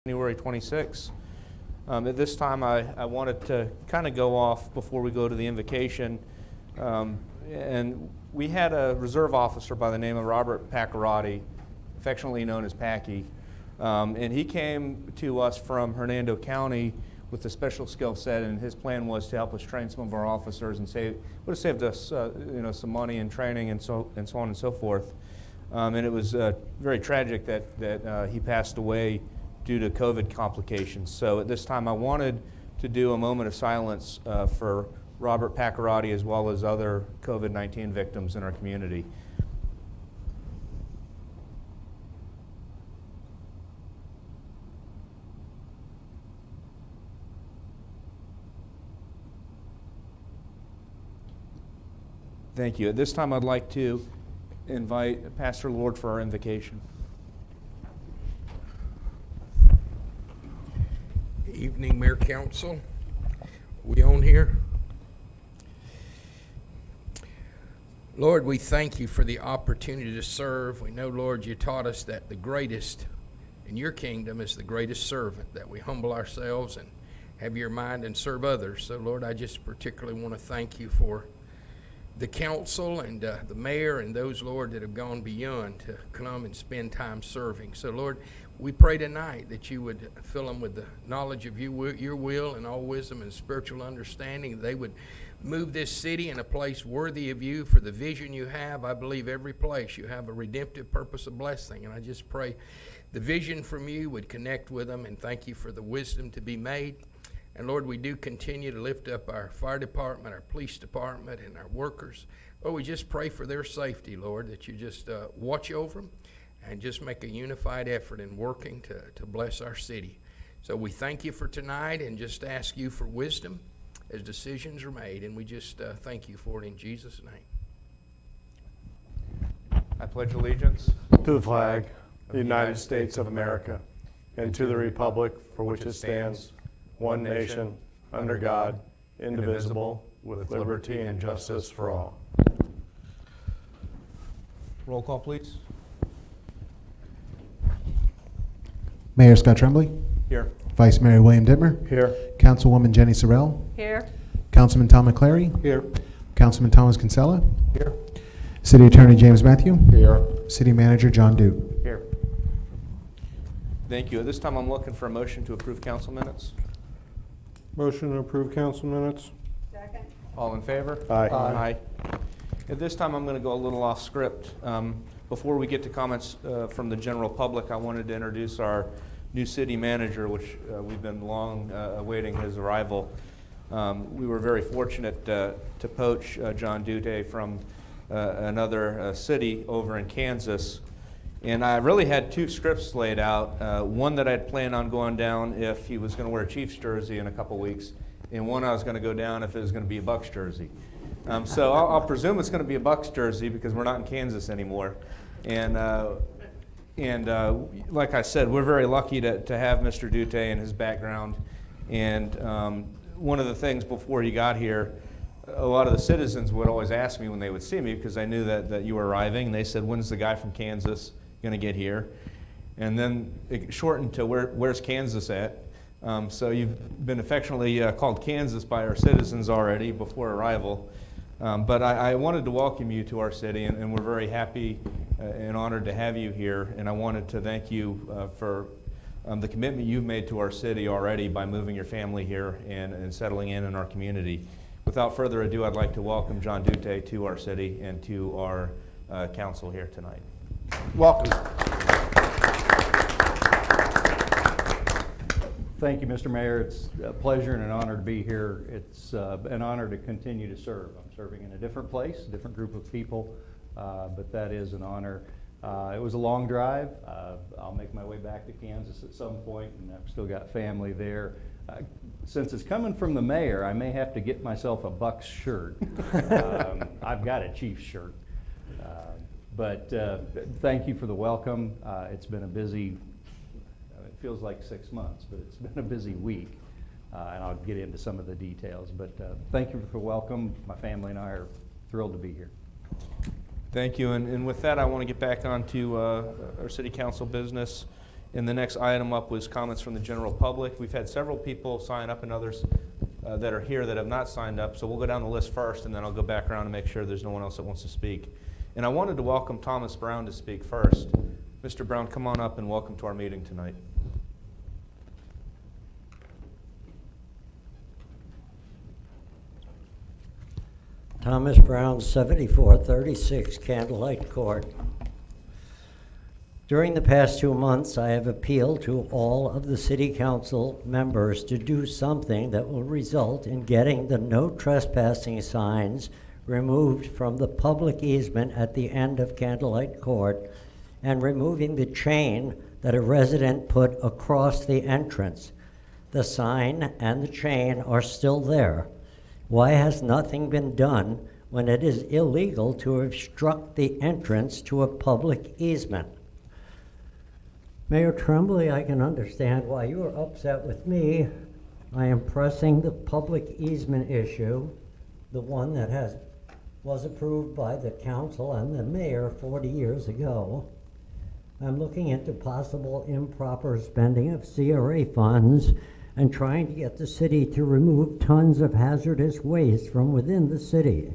January 26th. At this time, I wanted to kind of go off before we go to the invocation. And we had a reserve officer by the name of Robert Paccarotti, affectionately known as Packy. And he came to us from Hernando County with a special skill set, and his plan was to help us train some of our officers and would have saved us some money and training and so on and so forth. And it was very tragic that he passed away due to COVID complications. So at this time, I wanted to do a moment of silence for Robert Paccarotti as well as other COVID-19 victims in our community. Thank you. At this time, I'd like to invite Pastor Lord for our invocation. Evening, Mayor Council. We on here? Lord, we thank you for the opportunity to serve. We know, Lord, you taught us that the greatest in your kingdom is the greatest servant, that we humble ourselves and have your mind and serve others. So, Lord, I just particularly want to thank you for the council and the mayor and those, Lord, that have gone beyond to come and spend time serving. So, Lord, we pray tonight that you would fill them with the knowledge of your will and all wisdom and spiritual understanding. They would move this city in a place worthy of you for the vision you have. I believe every place you have a redemptive purpose of blessing. And I just pray the vision from you would connect with them, and thank you for the wisdom to be made. And Lord, we do continue to lift up our fire department, our police department, and our workers. Lord, we just pray for their safety, Lord, that you just watch over them and just make a unified effort in working to bless our city. So we thank you for tonight and just ask you for wisdom as decisions are made. And we just thank you for it in Jesus' name. I pledge allegiance to the flag of the United States of America and to the republic for which it stands, one nation, under God, indivisible, with liberty and justice for all. Roll call, please. Mayor Scott Tremblay. Here. Vice Mayor William Dittmer. Here. Councilwoman Jenny Sorrell. Here. Councilman Tom McClary. Here. Councilman Thomas Kinsella. Here. City Attorney James Matthew. Here. City Manager John Duke. Here. Thank you. At this time, I'm looking for a motion to approve council minutes. Motion to approve council minutes. Second. All in favor? Aye. Aye. At this time, I'm going to go a little off script. Before we get to comments from the general public, I wanted to introduce our new city manager, which we've been long awaiting his arrival. We were very fortunate to poach John Dute from another city over in Kansas. And I really had two scripts laid out, one that I'd planned on going down if he was going to wear a Chiefs jersey in a couple weeks, and one I was going to go down if it was going to be a Bucks jersey. So I'll presume it's going to be a Bucks jersey because we're not in Kansas anymore. And like I said, we're very lucky to have Mr. Dute and his background. And one of the things before he got here, a lot of the citizens would always ask me when they would see me, because I knew that you were arriving, and they said, when's the guy from Kansas going to get here? And then it shortened to where's Kansas at? So you've been affectionately called Kansas by our citizens already before arrival. But I wanted to welcome you to our city, and we're very happy and honored to have you here. And I wanted to thank you for the commitment you've made to our city already by moving your family here and settling in our community. Without further ado, I'd like to welcome John Dute to our city and to our council here tonight. Welcome. Thank you, Mr. Mayor. It's a pleasure and an honor to be here. It's an honor to continue to serve. I'm serving in a different place, a different group of people, but that is an honor. It was a long drive. I'll make my way back to Kansas at some point, and I've still got family there. Since it's coming from the mayor, I may have to get myself a Bucks shirt. I've got a Chiefs shirt. But thank you for the welcome. It's been a busy, it feels like 6 months, but it's been a busy week. And I'll get into some of the details. But thank you for the welcome. My family and I are thrilled to be here. Thank you. And with that, I want to get back onto our city council business. And the next item up was comments from the general public. We've had several people sign up and others that are here that have not signed up, so we'll go down the list first, and then I'll go back around and make sure there's no one else that wants to speak. And I wanted to welcome Thomas Brown to speak first. Mr. Brown, come on up and welcome to our meeting tonight. Thomas Brown, 7436 Candlelight Court. During the past 2 months, I have appealed to all of the City Council members to do something that will result in getting the no trespassing signs removed from the public easement at the end of Candlelight Court and removing the chain that a resident put across the entrance. The sign and the chain are still there. Why has nothing been done when it is illegal to obstruct the entrance to a public easement? Mayor Tremblay, I can understand why you are upset with me. I am pressing the public easement issue, the one that was approved by the council and the mayor 40 years ago. I'm looking into possible improper spending of CRA funds and trying to get the city to remove tons of hazardous waste from within the city.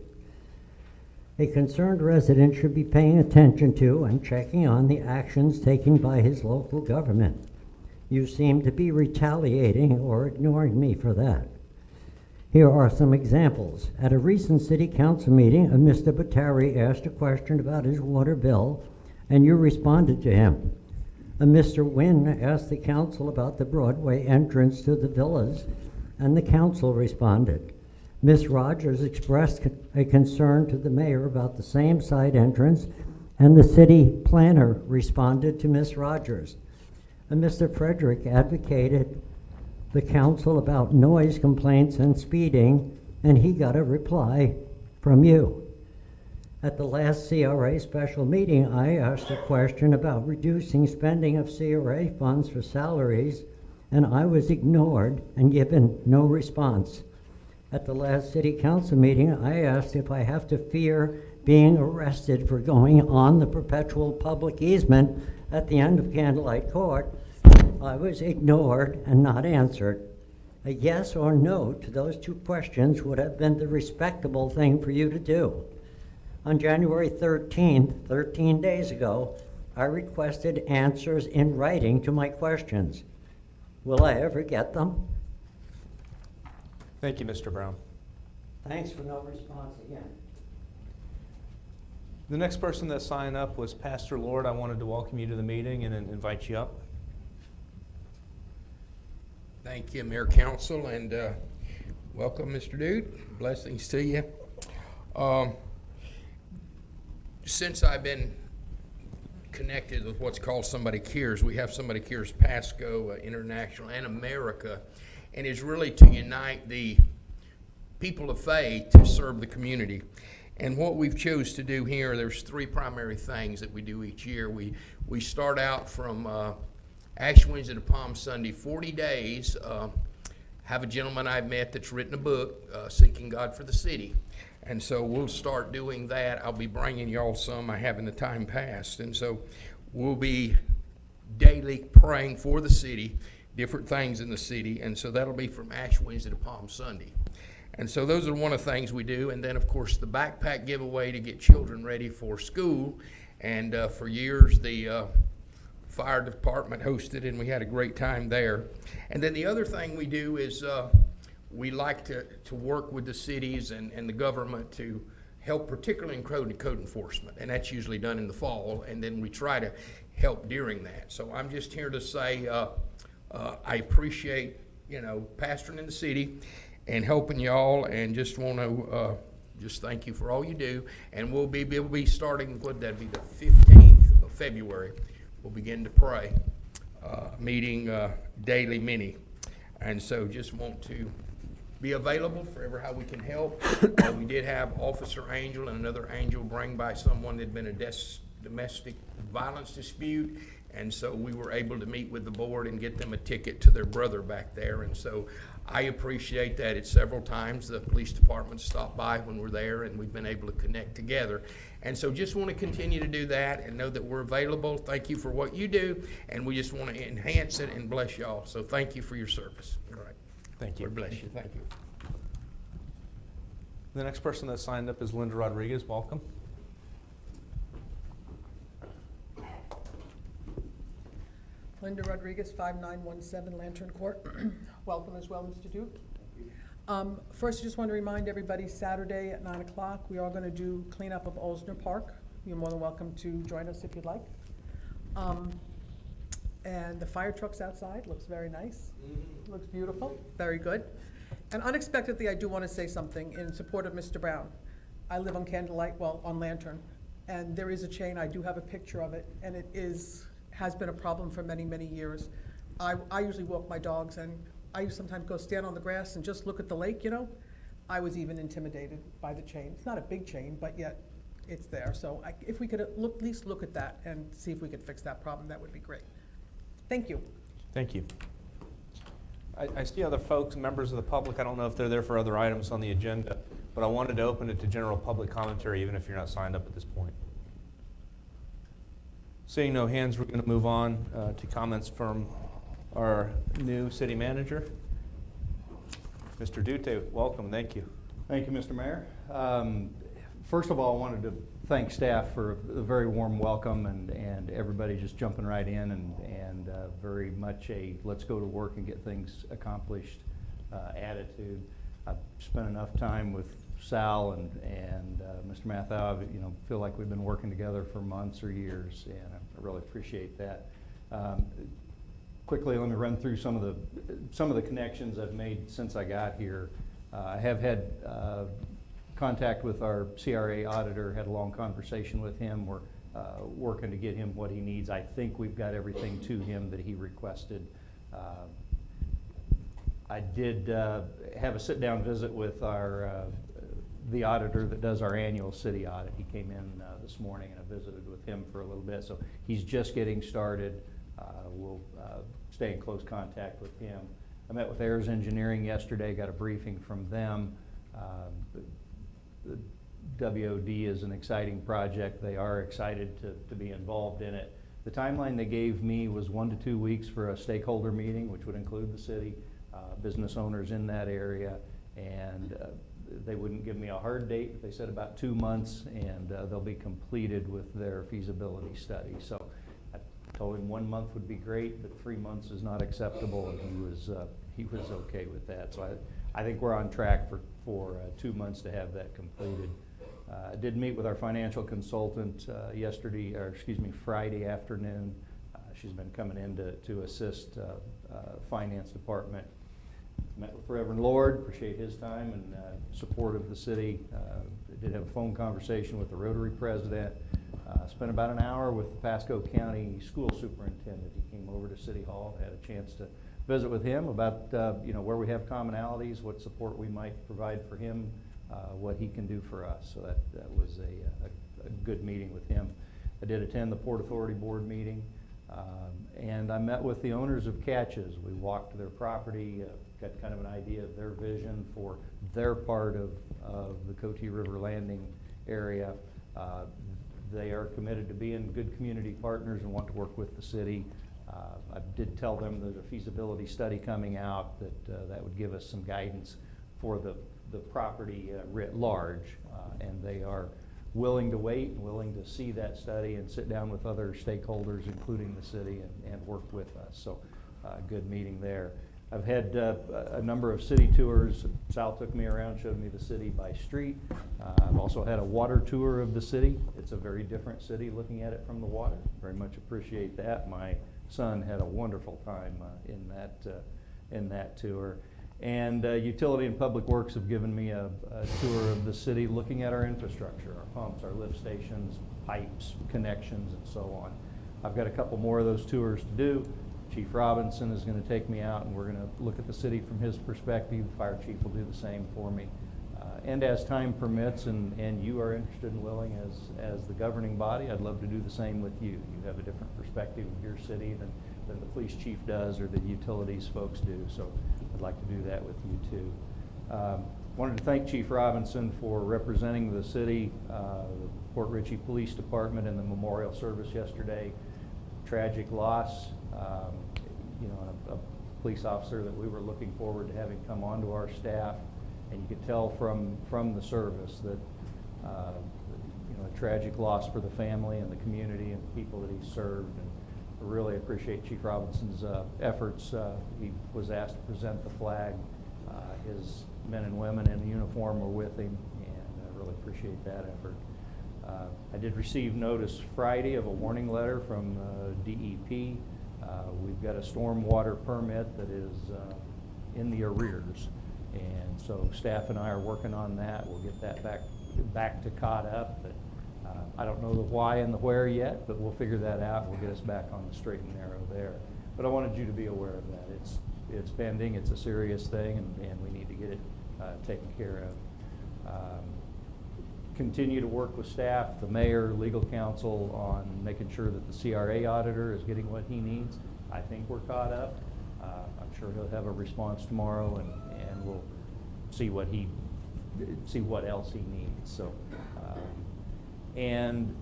A concerned resident should be paying attention to and checking on the actions taken by his local government. You seem to be retaliating or ignoring me for that. Here are some examples. At a recent city council meeting, Mr. Bottari asked a question about his water bill, and you responded to him. Mr. Wynn asked the council about the Broadway entrance to the villas, and the council responded. Ms. Rogers expressed a concern to the mayor about the same side entrance, and the city planner responded to Ms. Rogers. And Mr. Frederick advocated the council about noise complaints and speeding, and he got a reply from you. At the last CRA special meeting, I asked a question about reducing spending of CRA funds for salaries, and I was ignored and given no response. At the last city council meeting, I asked if I have to fear being arrested for going on the perpetual public easement at the end of Candlelight Court. I was ignored and not answered. A yes or no to those two questions would have been the respectable thing for you to do. On January 13th, 13 days ago, I requested answers in writing to my questions. Will I ever get them? Thank you, Mr. Brown. Thanks for no response again. The next person that signed up was Pastor Lord. I wanted to welcome you to the meeting and invite you up. Thank you, Mayor Council, and welcome, Mr. Dude. Blessings to you. Since I've been connected with what's called Somebody Cares, we have Somebody Cares Pasco International and America, and it's really to unite the people of faith to serve the community. And what we've chose to do here, there's three primary things that we do each year. We start out from Ash Wednesday to Palm Sunday, 40 days. Have a gentleman I've met that's written a book, Seeking God for the City. And so we'll start doing that. I'll be bringing y'all some. I have in the time past. And so we'll be daily praying for the city, different things in the city. And so that'll be from Ash Wednesday to Palm Sunday. And so those are one of the things we do. And then, of course, the backpack giveaway to get children ready for school. And for years, the fire department hosted, and we had a great time there. And then the other thing we do is we like to work with the cities and the government to help, particularly in code enforcement. And that's usually done in the fall. And then we try to help during that. So I'm just here to say I appreciate, pastoring in the city and helping y'all, and just want to just thank you for all you do. And we'll be starting, that'd be the 15th of February. We'll begin to pray, meeting daily mini. And so just want to be available for how we can help. We did have Officer Angel and another angel bring by someone that had been a domestic violence dispute, And so we were able to meet with the board and get them a ticket to their brother back there. And so I appreciate that. It's several times the police department stopped by when we're there, and we've been able to connect together. And so just want to continue to do that and know that we're available. Thank you for what you do, and we just want to enhance it and bless y'all. So thank you for your service. All right. Thank you. Lord bless you. Thank you. The next person that signed up is Linda Rodriguez. Welcome. Linda Rodriguez, 5917 Lantern Court. Welcome as well, Mr. Duke. First, I just want to remind everybody, Saturday at 9 o'clock, we are going to do cleanup of Olsner Park. You're more than welcome to join us if you'd like. And the fire truck's outside, looks very nice. Looks beautiful, very good. And unexpectedly, I do want to say something in support of Mr. Brown. I live on Candlelight, well, on Lantern, and there is a chain, I do have a picture of it, and it has been a problem for many, many years. I usually walk my dogs, and I sometimes go stand on the grass and just look at the lake, you know? I was even intimidated by the chain. It's not a big chain, but yet it's there. So if we could at least look at that and see if we could fix that problem, that would be great. Thank you. Thank you. I see other folks, members of the public. I don't know if they're there for other items on the agenda, but I wanted to open it to general public commentary, even if you're not signed up at this point. Seeing no hands, we're going to move on to comments from our new city manager. Mr. Dute, welcome. Thank you. Thank you, Mr. Mayor. First of all, I wanted to thank staff for a very warm welcome and everybody just jumping right in and very much a let's go to work and get things accomplished attitude. I've spent enough time with Sal and Mr. Mathau. I feel like we've been working together for months or years, and I really appreciate that. Quickly, let me run through some of the connections I've made since I got here. I have had contact with our CRA auditor, had a long conversation with him. We're working to get him what he needs. I think we've got everything to him that he requested. I did have a sit-down visit with the auditor that does our annual city audit. He came in this morning, and I visited with him for a little bit. So he's just getting started. We'll stay in close contact with him. I met with Ayers Engineering yesterday, got a briefing from them. The WOD is an exciting project. They are excited to be involved in it. The timeline they gave me was 1 to 2 weeks for a stakeholder meeting, which would include the city, business owners in that area, and they wouldn't give me a hard date. They said about 2 months, and they'll be completed with their feasibility study. So I told him 1 month would be great, but 3 months is not acceptable, and he was okay with that. So I think we're on track for 2 months to have that completed. I did meet with our financial consultant Friday afternoon. She's been coming in to assist finance department. Met with Reverend Lord, appreciate his time and support of the city. Did have a phone conversation with the Rotary president. Spent about an hour with the Pasco County school superintendent. He came over to City Hall, had a chance to visit with him about where we have commonalities, what support we might provide for him, what he can do for us. So that was a good meeting with him. I did attend the Port Authority Board meeting, and I met with the owners of Catches. We walked their property, got kind of an idea of their vision for their part of the Coteau River Landing area. They are committed to being good community partners and want to work with the city. I did tell them there's a feasibility study coming out that would give us some guidance for the property writ large, and they are willing to wait and willing to see that study and sit down with other stakeholders, including the city, and work with us. So good meeting there. I've had a number of city tours. Sal took me around, showed me the city by street. I've also had a water tour of the city. It's a very different city looking at it from the water. Very much appreciate that. My son had a wonderful time in that tour. And Utility and Public Works have given me a tour of the city looking at our infrastructure, our pumps, our lift stations, pipes, connections, and so on. I've got a couple more of those tours to do. Chief Robinson is going to take me out, and we're going to look at the city from his perspective. The fire chief will do the same for me. And as time permits and you are interested and willing as the governing body, I'd love to do the same with you. You have a different perspective of your city than the police chief does or the utilities folks do, so I'd like to do that with you too. Wanted to thank Chief Robinson for representing the city, the Port Richey Police Department in the memorial service yesterday. Tragic loss, you know, a police officer that we were looking forward to having come onto our staff. And you could tell from the service that, you know, a tragic loss for the family and the community and the people that he served. And I really appreciate Chief Robinson's efforts. He was asked to present the flag. His men and women in uniform were with him, and I really appreciate that effort. I did receive notice Friday of a warning letter from DEP. We've got a stormwater permit that is in the arrears. And so staff and I are working on that. We'll get that back to caught up. But I don't know the why and the where yet, but we'll figure that out. We'll get us back on the straight and narrow there. But I wanted you to be aware of that. It's pending. It's a serious thing, and we need to get it taken care of. Continue to work with staff, the mayor, legal counsel on making sure that the CRA auditor is getting what he needs. I think we're caught up. I'm sure he'll have a response tomorrow, and we'll see what else he needs. So, and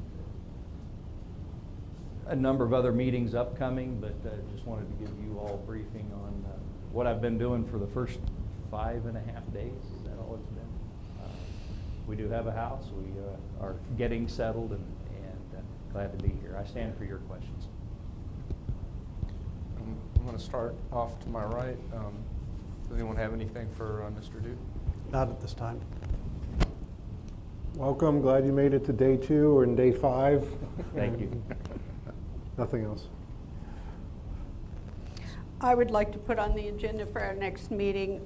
a number of other meetings upcoming, but just wanted to give you all a briefing on what I've been doing for the first 5.5 days. Is that all it's been? We do have a house. We are getting settled, and glad to be here. I stand for your questions. I'm going to start off to my right. Does anyone have anything for Mr. Duke? Not at this time. Welcome. Glad you made it to day 2 or in day 5. Thank you. Nothing else. I would like to put on the agenda for our next meeting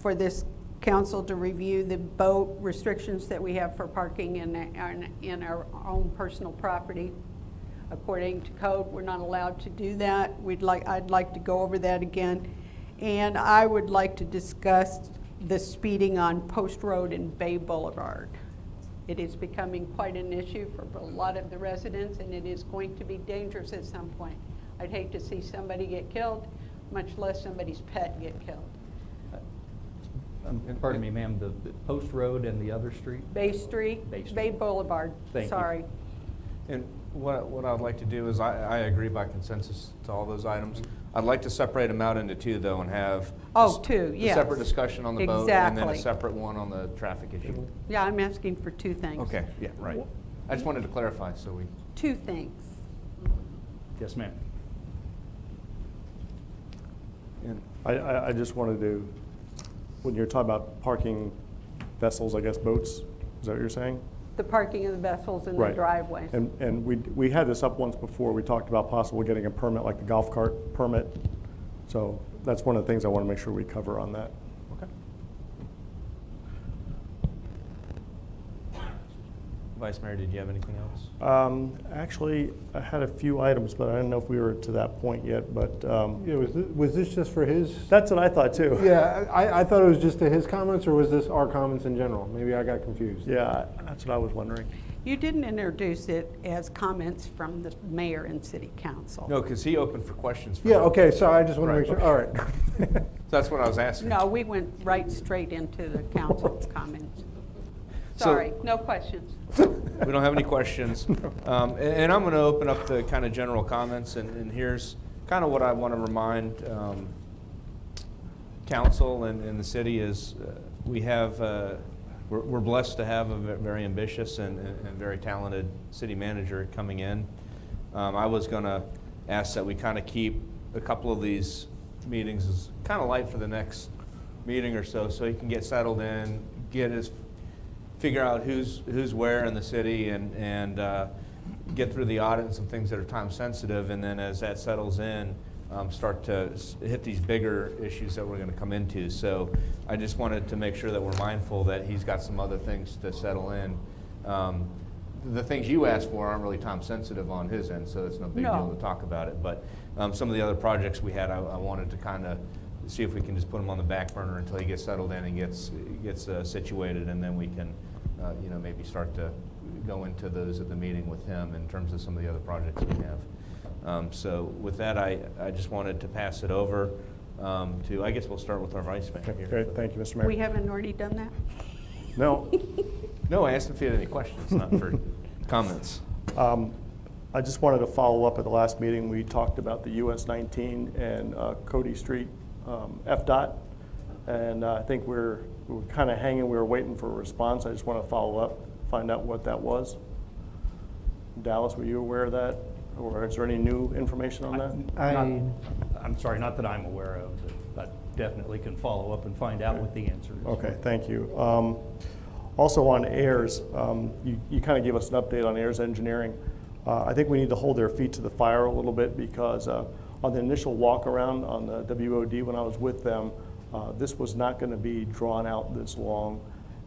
for this council to review the boat restrictions that we have for parking in our own personal property. According to code, we're not allowed to do that. I'd like to go over that again. And I would like to discuss the speeding on Post Road and Bay Boulevard. It is becoming quite an issue for a lot of the residents, and it is going to be dangerous at some point. I'd hate to see somebody get killed, much less somebody's pet get killed. Pardon me, ma'am, the Post Road and the other street? Bay Street, Bay Street. Bay Boulevard, Thank you. sorry. And what I'd like to do is, I agree by consensus to all those items. I'd like to separate them out into 2, though, and have Two, a yes. separate discussion on the boat, and then a Exactly. separate one on the traffic issue. Yeah, I'm asking for 2 things. Okay, yeah, right. I just wanted to clarify, so we. 2 things. Yes, ma'am. I just wanted to, when you're talking about parking vessels, I guess boats, is that what you're saying? The parking of the vessels in the Right. driveways. And we had this up once before. We talked about possibly getting a permit like the golf cart permit. So that's one of the things I want to make sure we cover on that. Okay. Vice Mayor, did you have anything else? Actually, I had a few items, but I didn't know if we were to that point yet, but Yeah, was this just for his? that's what I thought too. Yeah, I thought it was just to his comments, or was this our comments in general? Maybe I got confused. Yeah, that's what I was wondering. You didn't introduce it as comments from the mayor and city council. No, because he opened for questions. For Yeah, me. okay, so I just want to Right. make sure, all right. That's what I was asking. No, we went right straight into the council's comments. So- Sorry, no questions. We don't have any questions. And I'm going to open up the kind of general comments, and here's kind of what I want to remind council and the city is we have, we're blessed to have a very ambitious and very talented city manager coming in. I was going to ask that we kind of keep a couple of these meetings as kind of light for the next meeting or so he can get settled in, figure out who's where in the city and get through the audit and some things that are time sensitive, and then as that settles in, start to hit these bigger issues that we're going to come into. So I just wanted to make sure that we're mindful that he's got some other things to settle in. The things you asked for aren't really time sensitive on his end, so it's no big No. deal to talk about it. But some of the other projects we had, I wanted to kind of see if we can just put him on the back burner until he gets settled in and gets situated, and then we can, maybe start to go into those at the meeting with him in terms of some of the other projects we have. So with that, I just wanted to pass it over to, I guess we'll start with our vice mayor Okay, here. great, thank you, Mr. Mayor. We haven't already done that? No, No, I asked if you had any questions, not for comments. I just wanted to follow up at the last meeting. We talked about the US 19 and Cody Street FDOT. And I think we were kind of hanging, we were waiting for a response. I just want to follow up, find out what that was. Dallas, were you aware of that? Or is there any new information on that? I'm sorry, not that I'm aware of, but I definitely can follow up and find out what the answer is. Okay, thank you. Also on AIRS, you kind of gave us an update on AIRS Engineering. I think we need to hold their feet to the fire a little bit because on the initial walk around on the WOD when I was with them, this was not going to be drawn out this long.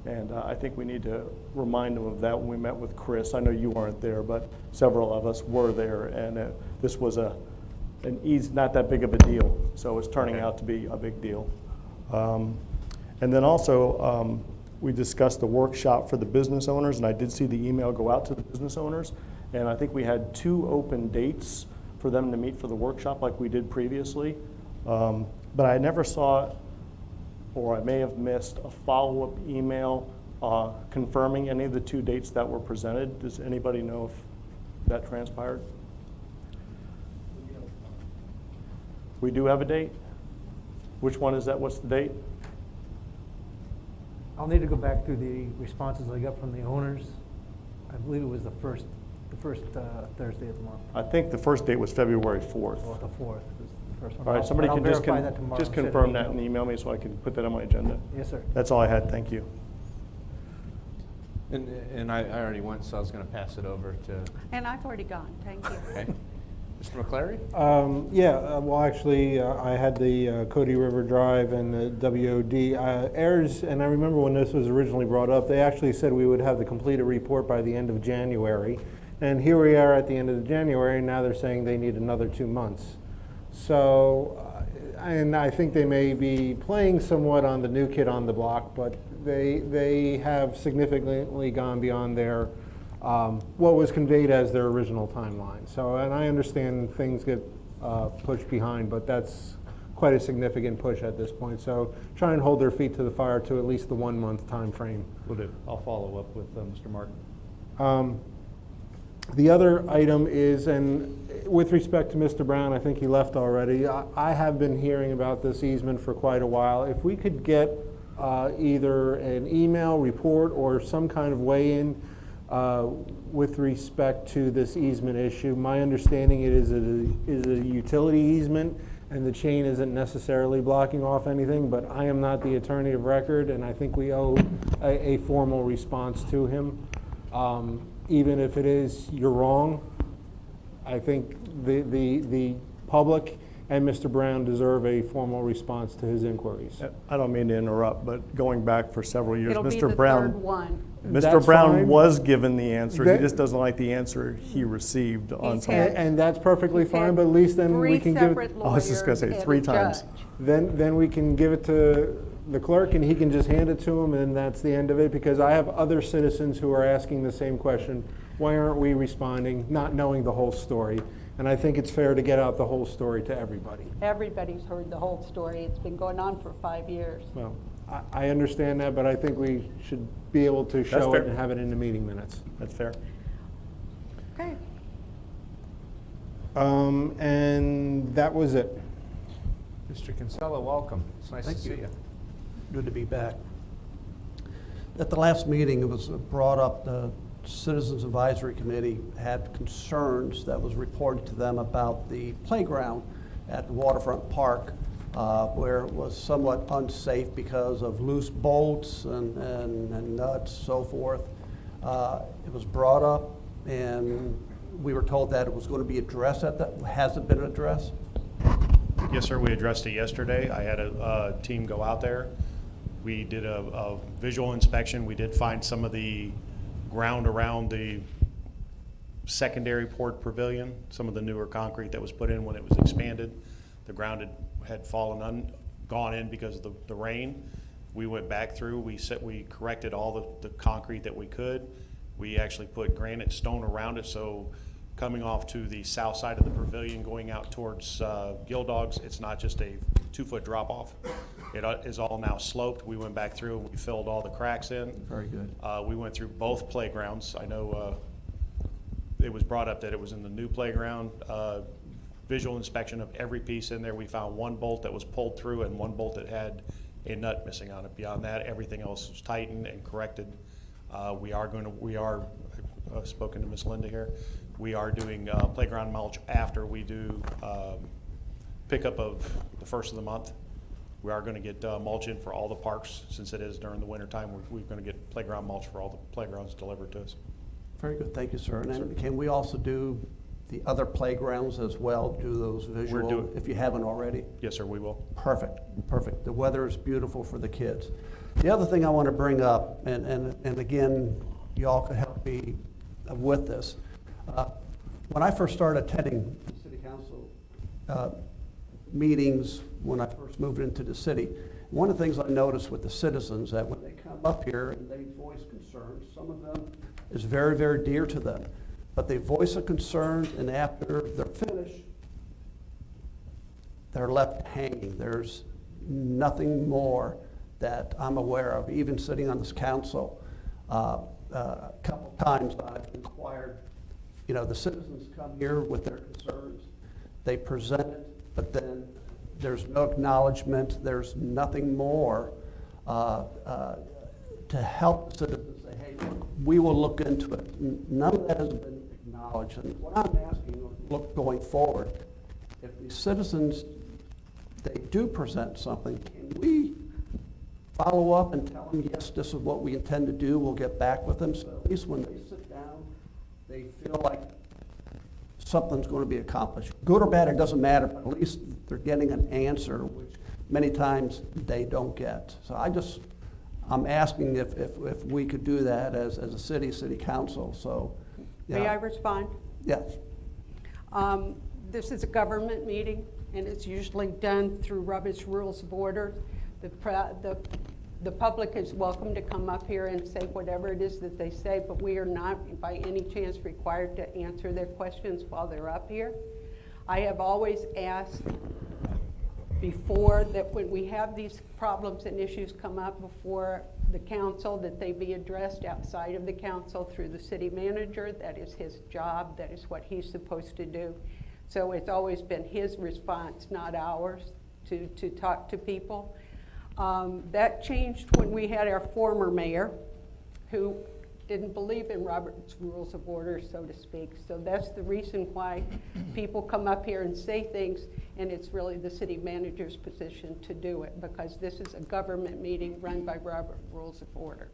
And I think we need to remind them of that when we met with Chris. I know you weren't there, but several of us were there. And this was an easy, not that big of a deal. So it's turning out to be a big deal. And then also, we discussed the workshop for the business owners, and I did see the email go out to the business owners. And I think we had 2 open dates for them to meet for the workshop like we did previously. But I never saw, or I may have missed, a follow-up email confirming any of the 2 dates that were presented. Does anybody know if that transpired? We do have a date? Which one is that? What's the date? I'll need to go back through the responses I got from the owners. I believe it was the first Thursday of the month, I think the first date was February 4th. or the 4th was the first one. All right, somebody I'll can just verify that tomorrow just and send an confirm that email. and email me so I can put that on my agenda. Yes, sir. That's all I had. Thank you. And I already went, so I was going to pass it over to, And I've already gone, thank you. okay. Mr. McClary? Well, actually, I had the Cody River Drive and the WOD. AIRS, and I remember when this was originally brought up, they actually said we would have the completed report by the end of January. And here we are at the end of January, and now they're saying they need another 2 months. So, and I think they may be playing somewhat on the new kid on the block, but they have significantly gone beyond their what was conveyed as their original timeline. So, and I understand things get pushed behind, but that's quite a significant push at this point. So try and hold their feet to the fire to at least the 1 month time frame. Will do. I'll follow up with Mr. Martin. The other item is, and with respect to Mr. Brown, I think he left already. I have been hearing about this easement for quite a while. If we could get either an email report or some kind of weigh-in with respect to this easement issue. My understanding it is a utility easement, and the chain isn't necessarily blocking off anything, but I am not the attorney of record, and I think we owe a formal response to him. Even if it is, you're wrong. I think the public and Mr. Brown deserve a formal response to his inquiries. I don't mean to interrupt, but going back for several years, It'll be Mr. the Brown, third one. Mr. That's Brown fine. was given the answer. He That- just doesn't like the answer he received on He's some. had- And that's perfectly He's fine, had but at least then we can give it. Three separate I was just gonna lawyers say and 3 a times. judge. Then we can give it to the clerk and he can just hand it to him and that's the end of it, because I have other citizens who are asking the same question. Why aren't we responding, not knowing the whole story? And I think it's fair to get out the whole story to everybody. Everybody's heard the whole story. It's been going on for 5 years. Well, I understand that, but I think we should be able to show fair. it and have it in the meeting minutes. That's fair. Okay. And that was it. Mr. Kinsella, welcome. It's nice to Thank see you. you. Good to be back. At the last meeting, it was brought up, the Citizens Advisory Committee had concerns that was reported to them about the playground at Waterfront Park, where it was somewhat unsafe because of loose bolts and nuts, so forth. It was brought up, and we were told that it was going to be addressed at that. Has it been addressed? Yes, sir, we addressed it yesterday. I had a team go out there. We did a visual inspection. We did find some of the ground around the secondary port pavilion, some of the newer concrete that was put in when it was expanded. The ground had fallen gone in because of the rain. We went back through, we corrected all the concrete that we could. We actually put granite stone around it, so coming off to the south side of the pavilion, going out towards Gill Dogs, it's not just a 2-foot drop off. It is all now sloped. We went back through and we filled all the cracks in. Very good. We went through both playgrounds. I know it was brought up that it was in the new playground. Visual inspection of every piece in there. We found one bolt that was pulled through and one bolt that had a nut missing on it. Beyond that, everything else was tightened and corrected. I've spoken to Miss Linda here. We are doing playground mulch after we do pickup of the first of the month. We are going to get mulch in for all the parks, since it is during the winter time. We're going to get playground mulch for all the playgrounds delivered to us. Very good, thank you, sir. And then can we also do the other playgrounds as well, do those visual, if you haven't already? Yes, sir, we will. Perfect, perfect. The weather is beautiful for the kids. The other thing I want to bring up, and again, y'all could help me with this. When I first started attending city council meetings, when I first moved into the city, one of the things I noticed with the citizens, that when they come up here and they voice concerns, some of them is very, very dear to them. But they voice a concern, and after they're finished, they're left hanging. There's nothing more that I'm aware of, even sitting on this council. A couple of times I've inquired, the citizens come here with their concerns, they present it, but then there's no acknowledgement, there's nothing more to help the citizens say, hey, look, we will look into it. None of that has been acknowledged. And what I'm asking, look, going forward, if the citizens, they do present something, can we follow up and tell them, yes, this is what we intend to do, we'll get back with them, so at least when they sit down, they feel like something's going to be accomplished. Good or bad, it doesn't matter, but at least they're getting an answer, which many times they don't get. So I'm asking if we could do that as a city council, so. Yeah. May I respond? Yes. This is a government meeting, and it's usually done through Robert's Rules of Order. The public is welcome to come up here and say whatever it is that they say, but we are not by any chance required to answer their questions while they're up here. I have always asked before that when we have these problems and issues come up before the council, that they be addressed outside of the council through the city manager. That is his job. That is what he's supposed to do. So it's always been his response, not ours, to talk to people. That changed when we had our former mayor, who didn't believe in Robert's Rules of Order, so to speak. So that's the reason why people come up here and say things, and it's really the city manager's position to do it, because this is a government meeting run by Robert's Rules of Order.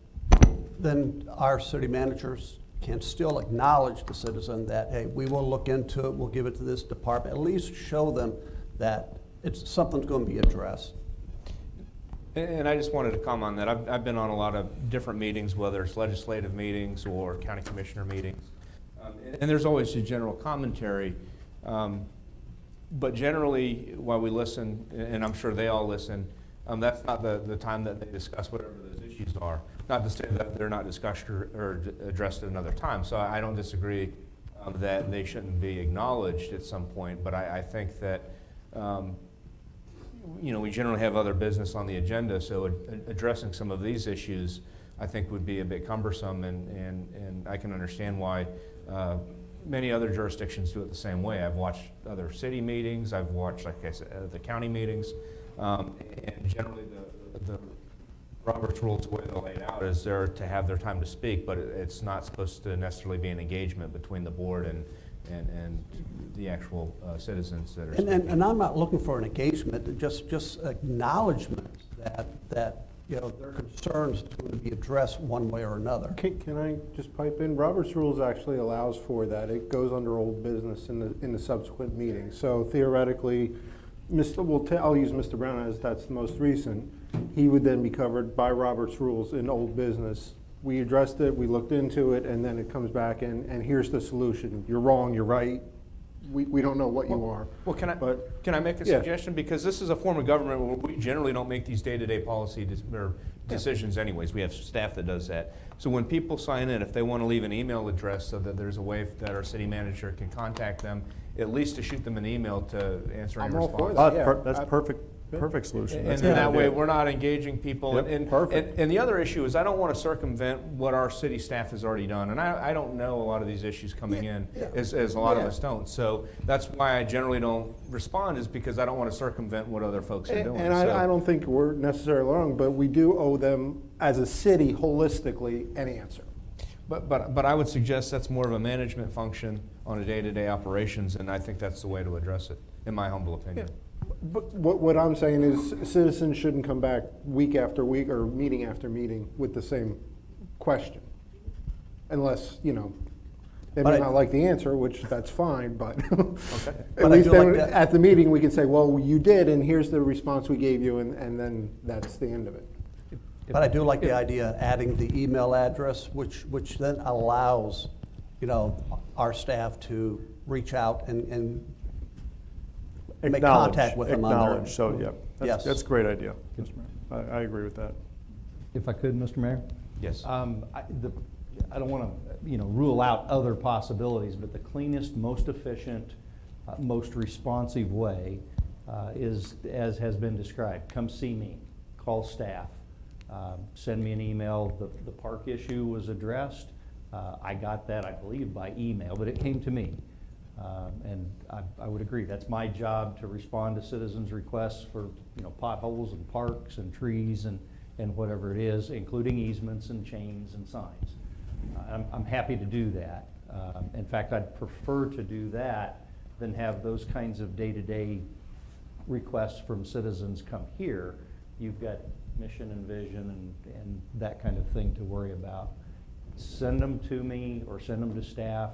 Then our city managers can still acknowledge the citizen that, hey, we will look into it, we'll give it to this department, at least show them that something's going to be addressed. And I just wanted to comment on that. I've been on a lot of different meetings, whether it's legislative meetings or county commissioner meetings. And there's always a general commentary. But generally, while we listen, and I'm sure they all listen, that's not the time that they discuss whatever those issues are. Not to say that they're not discussed or addressed at another time. So I don't disagree that they shouldn't be acknowledged at some point. But I think that we generally have other business on the agenda, so addressing some of these issues, I think, would be a bit cumbersome, and I can understand why many other jurisdictions do it the same way. I've watched other city meetings, I've watched, like I said, the county meetings, and generally the Robert's Rules, the way they're laid out, is there to have their time to speak, but it's not supposed to necessarily be an engagement between the board and the actual citizens that are speaking. And I'm not looking for an engagement, just acknowledgement that their concerns are going to be addressed one way or another. Can I just pipe in? Robert's Rules actually allows for that. It goes under old business in the subsequent meeting. So theoretically, I'll use Mr. Brown as that's the most recent. He would then be covered by Robert's Rules in old business. We addressed it, we looked into it, and then it comes back and here's the solution. You're wrong, you're right. we don't know what you are. Well, But- can I make a Yeah. suggestion? Because this is a form of government where we generally don't make these day-to-day policy or decisions anyways. We have staff that does that. So when people sign in, if they want to leave an email address so that there's a way that our city manager can contact them, at least to shoot them an email to answer any I'm all for response. that. That's perfect solution. And That's then a good that way, idea. we're not engaging people. Yep, And- perfect. And the other issue is I don't want to circumvent what our city staff has already done. And I don't know a lot of these issues coming in, as a lot of Yeah. us don't. So that's why I generally don't respond, is because I don't want to circumvent what other folks are doing. And So- I don't think we're necessarily wrong, but we do owe them, as a city, holistically, an answer. But I would suggest that's more of a management function on a day-to-day operations, and I think that's the way to address it, in my humble opinion. But what I'm saying is citizens shouldn't come back week after week or meeting after meeting with the same question. Unless, they But may I- not like the answer, which that's fine, but But at I least do like then that- at the meeting, we can say, well, you did, and here's the response we gave you, and then that's the end of it. But I do like the idea of adding the email address, which then allows, our staff to reach out and make contact with them on their. Acknowledge, so, yeah. Yes. That's a great idea. I agree with that. If I could, Mr. Mayor? Yes. I don't want to, rule out other possibilities, but the cleanest, most efficient, most responsive way is, as has been described, come see me, call staff, send me an email. The park issue was addressed. I got that, I believe, by email, but it came to me. And I would agree, that's my job to respond to citizens' requests for, potholes and parks and trees and whatever it is, including easements and chains and signs. I'm happy to do that. In fact, I'd prefer to do that than have those kinds of day-to-day requests from citizens come here. You've got mission and vision and that kind of thing to worry about. Send them to me or send them to staff.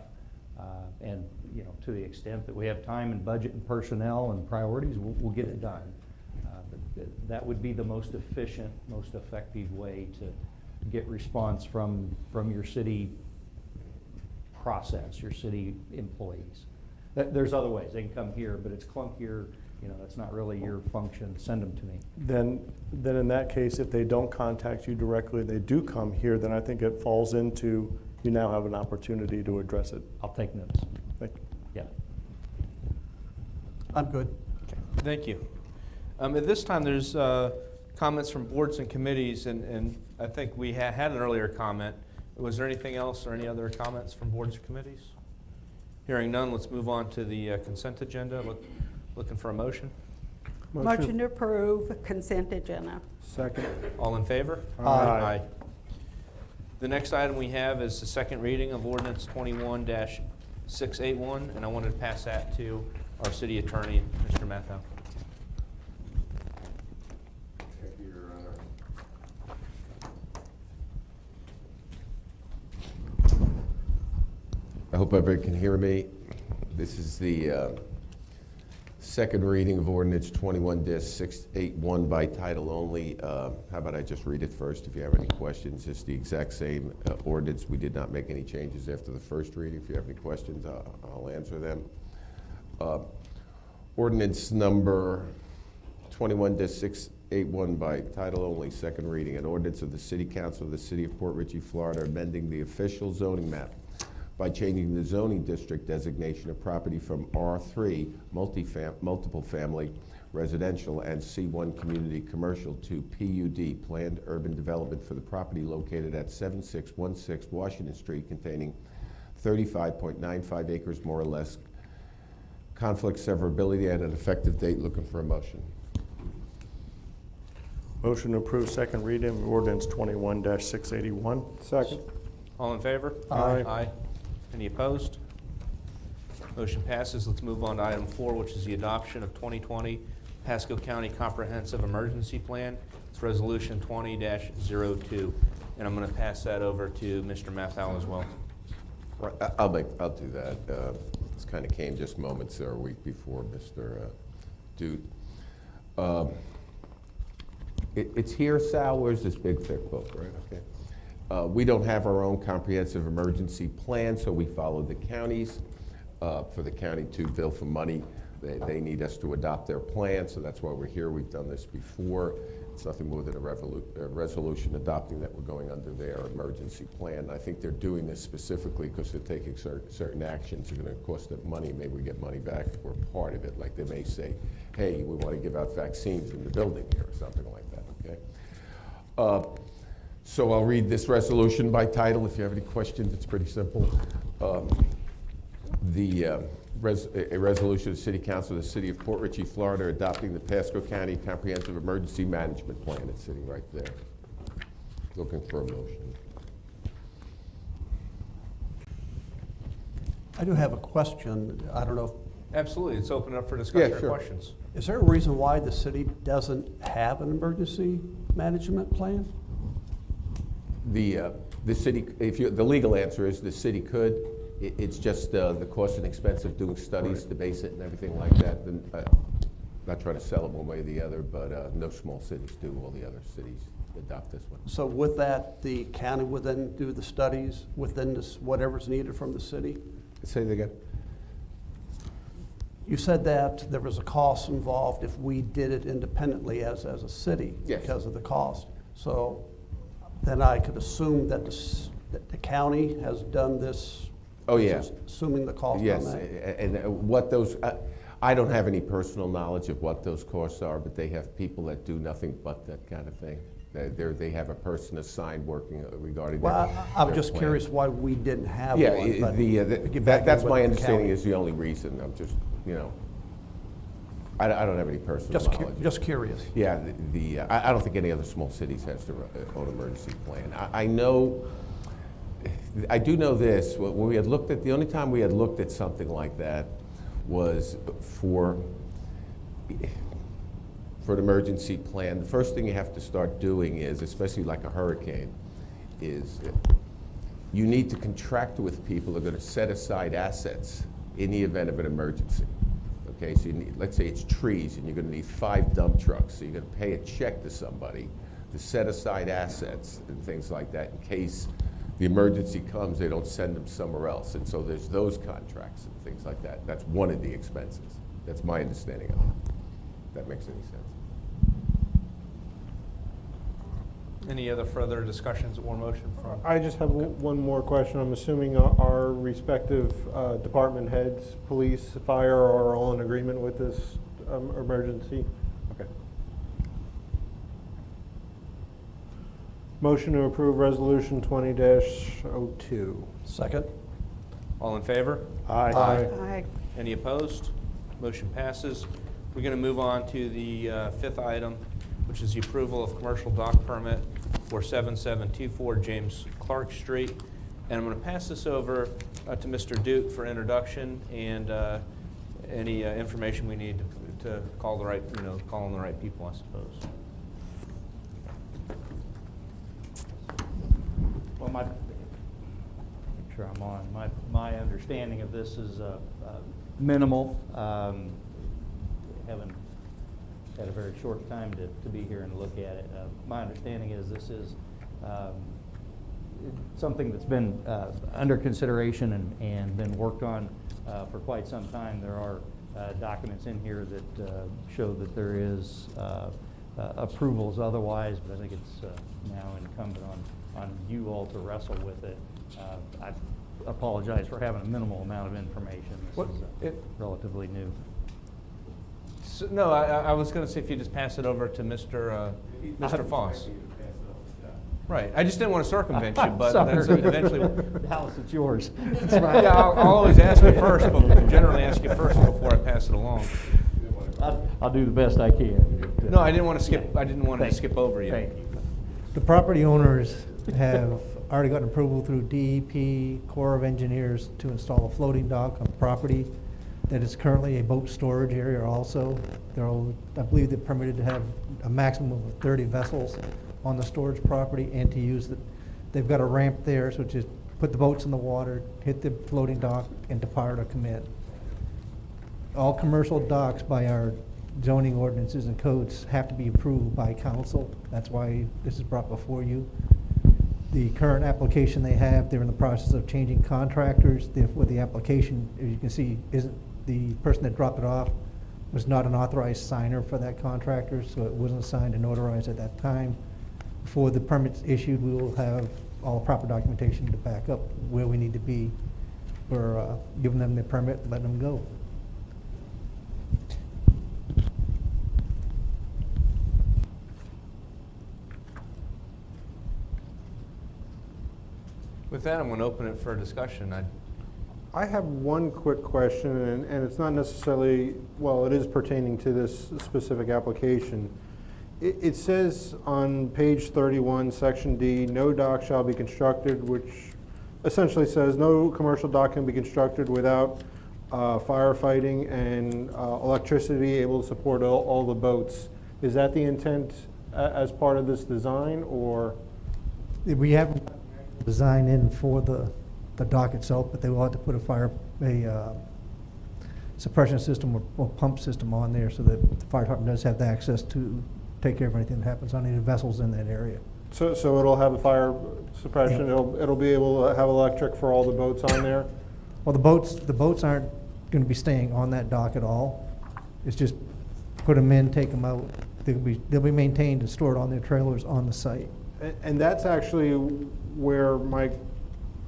And, to the extent that we have time and budget and personnel and priorities, we'll get it done. But that would be the most efficient, most effective way to get response from your city process, your city employees. There's other ways. They can come here, but it's clunkier. That's not really your function. Send them to me. Then in that case, if they don't contact you directly, they do come here, then I think it falls into, you now have an opportunity to address it. I'll take notes. Thank you. Yeah. I'm good. Thank you. At this time, there's comments from boards and committees, and I think we had an earlier comment. Was there anything else or any other comments from boards or committees? Hearing none, let's move on to the consent agenda. Looking for a motion. Motion to approve consent agenda. Second. All in favor? Aye. The next item we have is the second reading of ordinance 21-681, and I wanted to pass that to our city attorney, Mr. Mathau. Thank you, Your Honor. I hope everybody can hear me. This is the second reading of ordinance 21-681 by title only. How about I just read it first? If you have any questions, it's the exact same ordinance. We did not make any changes after the first reading. If you have any questions, I'll answer them. Ordinance number 21-681 by title only, second reading. An ordinance of the City Council of the City of Port Richey, Florida, amending the official zoning map by changing the zoning district designation of property from R3, multiple family residential, and C1 community commercial to PUD, Planned Urban Development, for the property located at 7616 Washington Street, containing 35.95 acres more or less, conflict severability, and an effective date. Looking for a motion. Motion to approve second reading of ordinance 21-681. Second. All in favor? Aye. Aye. Any opposed? Motion passes. Let's move on to item 4, which is the adoption of 2020 Pasco County Comprehensive Emergency Plan. It's resolution 20-02. And I'm going to pass that over to Mr. Mathau as well. I'll do that. This kind of came just moments or a week before Mr. Dude. It's here, Sal. Where's this big thick book, right? Okay. We don't have our own comprehensive emergency plan, so we follow the counties. for the county to bill for money. They need us to adopt their plan, so that's why we're here. We've done this before. It's nothing more than a resolution adopting that we're going under their emergency plan. I think they're doing this specifically because they're taking certain actions that are going to cost them money. Maybe we get money back or part of it. Like they may say, hey, we want to give out vaccines in the building here or something like that, okay? So I'll read this resolution by title. If you have any questions, it's pretty simple. A resolution of the City Council of the City of Port Richey, Florida, adopting the Pasco County Comprehensive Emergency Management Plan. It's sitting right there. Looking for a motion. I do have a question. I don't know, Absolutely, it's open up for discussion or sure. questions. is there a reason why the city doesn't have an emergency management plan? The city, the legal answer is the city could. It's just the cost and expense of doing studies to base it and everything like that. Then, not trying to sell it one way or the other, but no small cities do. All the other cities adopt this one. So with that, the county would then do the studies within this, whatever's needed from the city? Say that again. You said that there was a cost involved if we did it independently as a city Yes. because of the cost. So then I could assume that the county has done this. Oh, yeah. Assuming the cost on Yes, that. and what those, I don't have any personal knowledge of what those costs are, but they have people that do nothing but that kind of thing. They have a person assigned working regarding Well, I'm their just plan. curious why we didn't have Yeah, one. but get back that's to my what the understanding county- is the only reason. I'm just, I don't have any personal knowledge. Just curious. Yeah, I don't think any other small cities has their own emergency plan. I do know this, when we had looked at, the only time we had looked at something like that was for an emergency plan. The first thing you have to start doing is, especially like a hurricane, is you need to contract with people who are going to set aside assets in the event of an emergency. Okay, so you need, let's say it's trees and you're going to need 5 dump trucks, so you're going to pay a check to somebody to set aside assets and things like that in case the emergency comes, they don't send them somewhere else. And so there's those contracts and things like that. That's one of the expenses. That's my understanding of it. If that makes any sense. Any other further discussions or motion from? I just have one more question. I'm assuming our respective department heads, police, fire, are all in agreement with this emergency? Okay. Motion to approve Resolution 20-02. Second? All in favor? Aye. Aye. Any opposed? Motion passes. We're going to move on to the fifth item, which is the approval of commercial dock permit for 7724 James Clark Street. And I'm going to pass this over to Mr. Duke for introduction and any information we need to call the right, call on the right people, I suppose. Well, make sure I'm on. My understanding of this is minimal. Haven't had a very short time to be here and look at it. My understanding is this is something that's been under consideration and been worked on for quite some time. There are documents in here that show that there is approvals otherwise, but I think it's now incumbent on you all to wrestle with it. I apologize for having a minimal amount of information. This is relatively new. So, no, I was going to say if you just pass it over to Mr. Foss. Right. I just didn't want to circumvent you, but that's eventually. Dallas, it's yours. That's right. Yeah, I'll always ask you first, but generally ask you first before I pass it along. I'll do the best I can. No, I didn't want to skip. I didn't want to skip over you. Thank you. The property owners have already gotten approval through DEP, Corps of Engineers to install a floating dock on property that is currently a boat storage area also. I believe they're permitted to have a maximum of 30 vessels on the storage property and to use they've got a ramp there, so just put the boats in the water, hit the floating dock, and depart or commit. All commercial docks by our zoning ordinances and codes have to be approved by council. That's why this is brought before you. the current application they have, they're in the process of changing contractors. Therefore, the application, as you can see, isn't, the person that dropped it off was not an authorized signer for that contractor, so it wasn't signed and notarized at that time. Before the permit's issued, we will have all the proper documentation to back up where we need to be for giving them the permit, letting them go. With that, I'm going to open it for discussion. I have one quick question, and it's not necessarily, well, it is pertaining to this specific application. It says on page 31, section D, no dock shall be constructed, which essentially says no commercial dock can be constructed without firefighting and electricity able to support all the boats. Is that the intent as part of this design, or? We haven't design in for the dock itself, but they will have to put a suppression system or pump system on there so that the fire department does have the access to take care of anything that happens on any vessels in that area. So it'll have the fire suppression, Yeah. it'll be able to have electric for all the boats on there? Well, the boats aren't going to be staying on that dock at all. It's just put them in, take them out. They'll be maintained and stored on their trailers on the site. And that's actually where my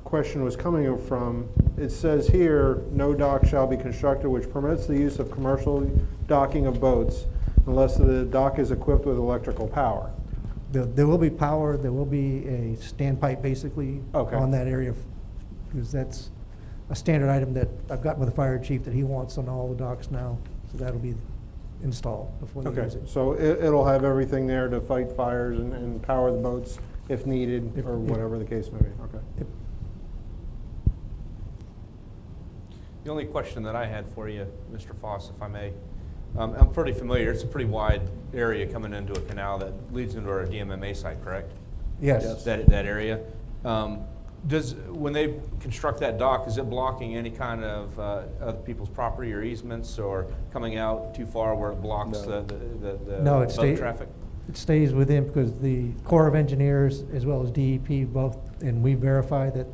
question was coming from. It says here, no dock shall be constructed which permits the use of commercial docking of boats unless the dock is equipped with electrical power. There will be power, there will be a standpipe basically Okay. on that area, because that's a standard item that I've gotten with the fire chief that he wants on all the docks now. So that'll be installed before they Okay, use it. so it'll have everything there to fight fires and power the boats if needed, or whatever the case may be, okay. Yep. The only question that I had for you, Mr. Foss, if I may, I'm pretty familiar. It's a pretty wide area coming into a canal that leads into our DMMA site, correct? Yes. That area. When they construct that dock, is it blocking any kind of other people's property or easements, or coming out too far where it blocks the No, boat traffic? It stays within, because the Corps of Engineers as well as DEP both, and we verify that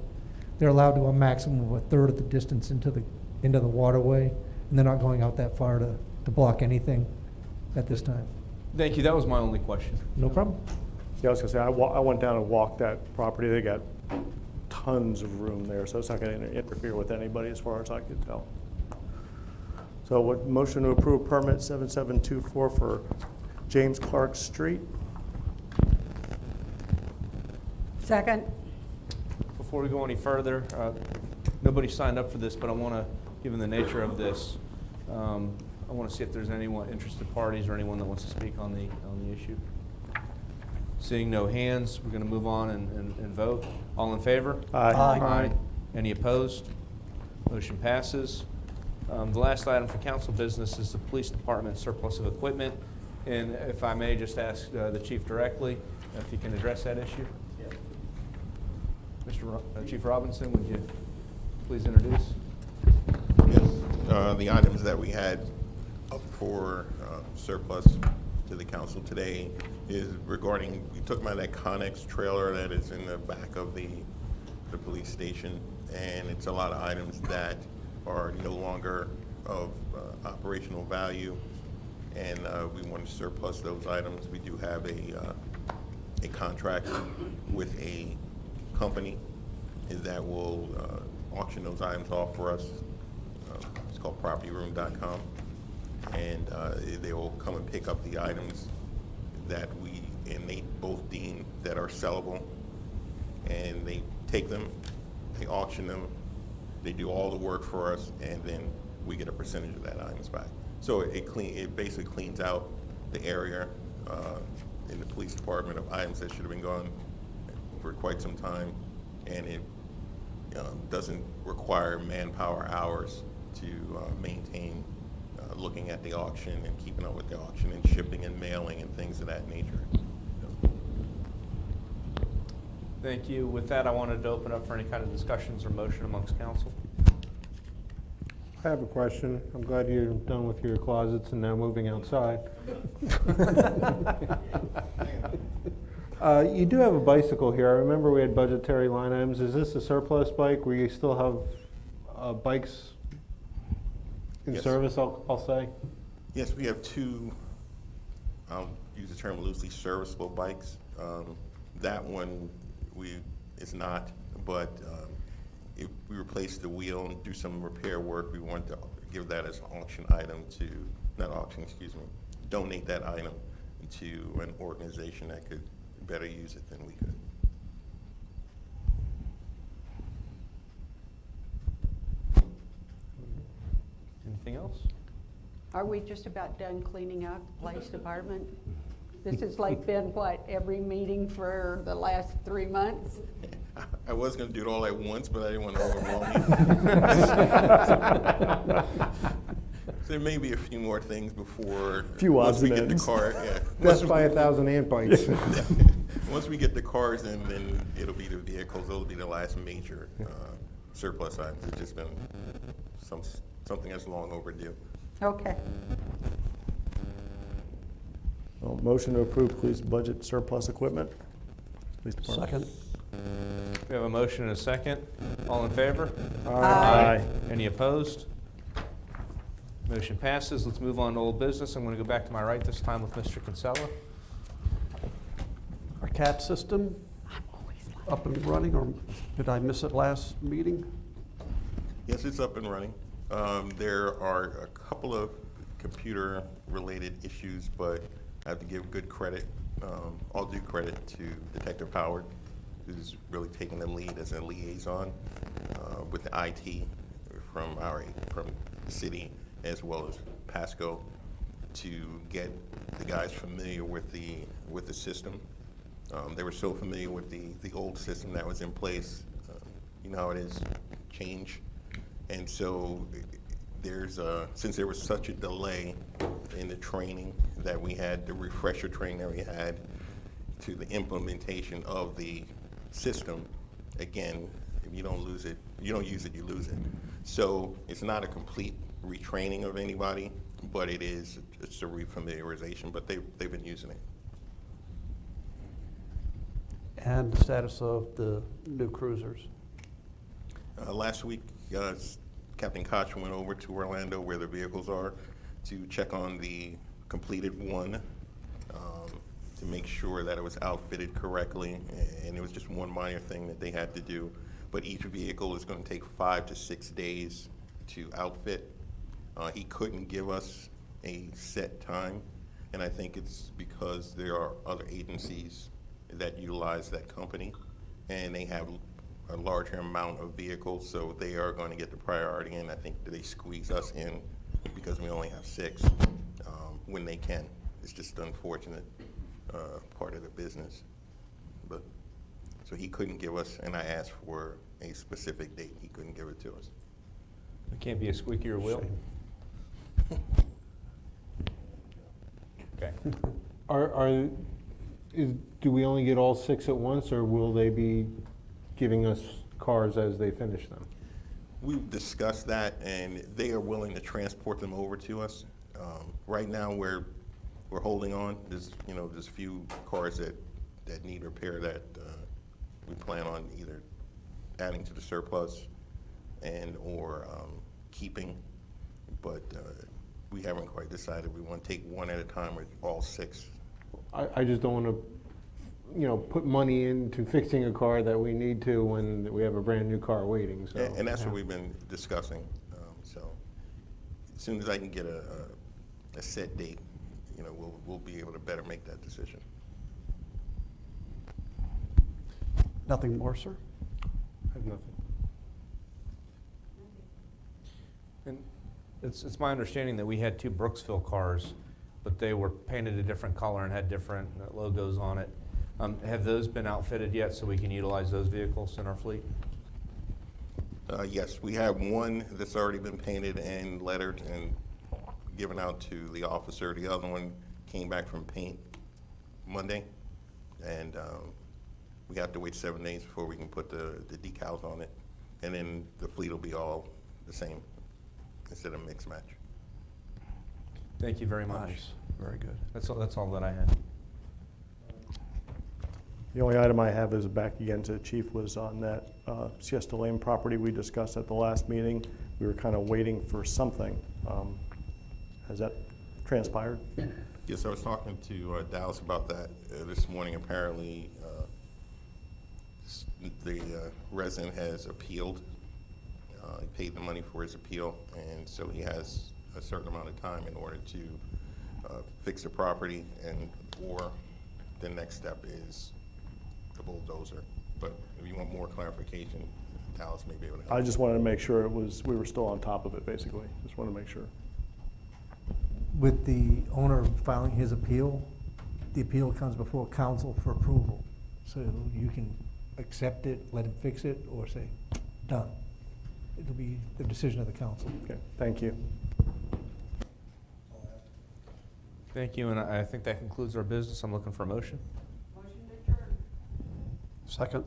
they're allowed to go a maximum of a third of the distance into the waterway, and they're not going out that far to block anything at this time. Thank you. That was my only question. No problem. Yeah, I was gonna say, I went down and walked that property. They got tons of room there, so it's not gonna interfere with anybody as far as I could tell. So what, motion to approve permit 7724 for James Clark Street? Second. Before we go any further, nobody signed up for this, but I want to, given the nature of this, I want to see if there's anyone, interested parties or anyone that wants to speak on the issue. Seeing no hands, we're going to move on and vote. All in favor? Aye. Aye. Any opposed? Motion passes. The last item for council business is the police department surplus of equipment. And if I may just ask the chief directly, if you can address that issue? Mr. Chief Robinson, would you please introduce? Yes, the items that we had up for surplus to the council today is regarding, we took that Connex trailer that is in the back of the police station, and it's a lot of items that are no longer of operational value, and we want to surplus those items. We do have a contract with a company that will auction those items off for us. It's called propertyroom.com, and they will come and pick up the items that they both deem that are sellable, and they take them, they auction them, they do all the work for us, and then we get a percentage of that items back. So it basically cleans out the area in the police department of items that should have been gone for quite some time, and it doesn't require manpower hours to maintain looking at the auction and keeping up with the auction and shipping and mailing and things of that nature. Thank you. With that, I wanted to open up for any kind of discussions or motion amongst council. I have a question. I'm glad you're done with your closets and now moving outside. You do have a bicycle here. I remember we had budgetary line items. Is this a surplus bike where you still have bikes in Yes. service, I'll say? Yes, we have two, I'll use the term loosely, serviceable bikes. That one is not, but if we replace the wheel and do some repair work, we want to give that as an auction item to, not auction, excuse me, donate that item to an organization that could better use it than we could. Anything else? Are we just about done cleaning up police department? This has like been, what, every meeting for the last 3 months? I was going to do it all at once, but I didn't want to overwhelm you. So there may be a few more things before. Few once odds we and get the ends. car, yeah. Best buy 1,000 ant bites. Once we get the cars in, then it'll be the vehicles. Those will be the last major surplus items. It's just been something that's long overdue. Okay. Well, motion to approve police budget surplus equipment. Police department. Second. We have a motion and a second. All in favor? Aye. Any opposed? Motion passes. Let's move on to old business. I'm going to go back to my right this time with Mr. Kinsella. Our CAT system up and running, or did I miss it last meeting? Yes, it's up and running. There are a couple of computer-related issues, but I have to give good credit, all due credit to Detective Howard, who's really taking the lead as a liaison with the IT from the city as well as Pasco to get the guys familiar with the system. They were so familiar with the old system that was in place. You know how it is, change. And so since there was such a delay in the training that we had, the refresher training that we had, to the implementation of the system, again, if you don't use it, you lose it. So it's not a complete retraining of anybody, but it's a refamiliarization, but they've been using it. And the status of the new cruisers? Last week, Captain Koch went over to Orlando where the vehicles are to check on the completed one, to make sure that it was outfitted correctly, and it was just one minor thing that they had to do. But each vehicle is going to take 5 to 6 days to outfit. He couldn't give us a set time, and I think it's because there are other agencies that utilize that company, and they have a larger amount of vehicles, so they are going to get the priority, and I think that they squeeze us in because we only have 6 when they can. It's just unfortunate part of the business. But so he couldn't give us, and I asked for a specific date. He couldn't give it to us. It can't be a squeakier wheel. Okay. Do we only get all 6 at once, or will they be giving us cars as they finish them? We've discussed that, and they are willing to transport them over to us. Right now, we're holding on. There's a few cars that need repair that we plan on either adding to the surplus or keeping, but we haven't quite decided. We want to take one at a time or all 6. I just don't want to, put money into fixing a car that we need to when we have a brand new car waiting. So And that's what we've been discussing. So as soon as I can get a set date, we'll be able to better make that decision. Nothing more, sir? I have nothing. And it's my understanding that we had 2 Brooksville cars, but they were painted a different color and had different logos on it. Have those been outfitted yet so we can utilize those vehicles in our fleet? Yes, we have one that's already been painted and lettered and given out to the officer. The other one came back from paint Monday, and we have to wait 7 days before we can put the decals on it, and then the fleet will be all the same instead of mix match. Thank you very much. Nice. Very good. That's all that I had. The only item I have is back again to the chief, was on that Siesta Lane property we discussed at the last meeting. We were kind of waiting for something. Has that transpired? Yes, I was talking to Dallas about that this morning. Apparently, the resident has appealed. He paid the money for his appeal, and so he has a certain amount of time in order to fix the property, or the next step is the bulldozer. But if you want more clarification, Dallas may be able to help. I just wanted to make sure we were still on top of it, basically. Just wanted to make sure. With the owner filing his appeal, the appeal comes before council for approval. So you can accept it, let him fix it, or say, done. It'll be the decision of the council. Okay, thank you. Thank you, and I think that concludes our business. I'm looking for a motion. Second.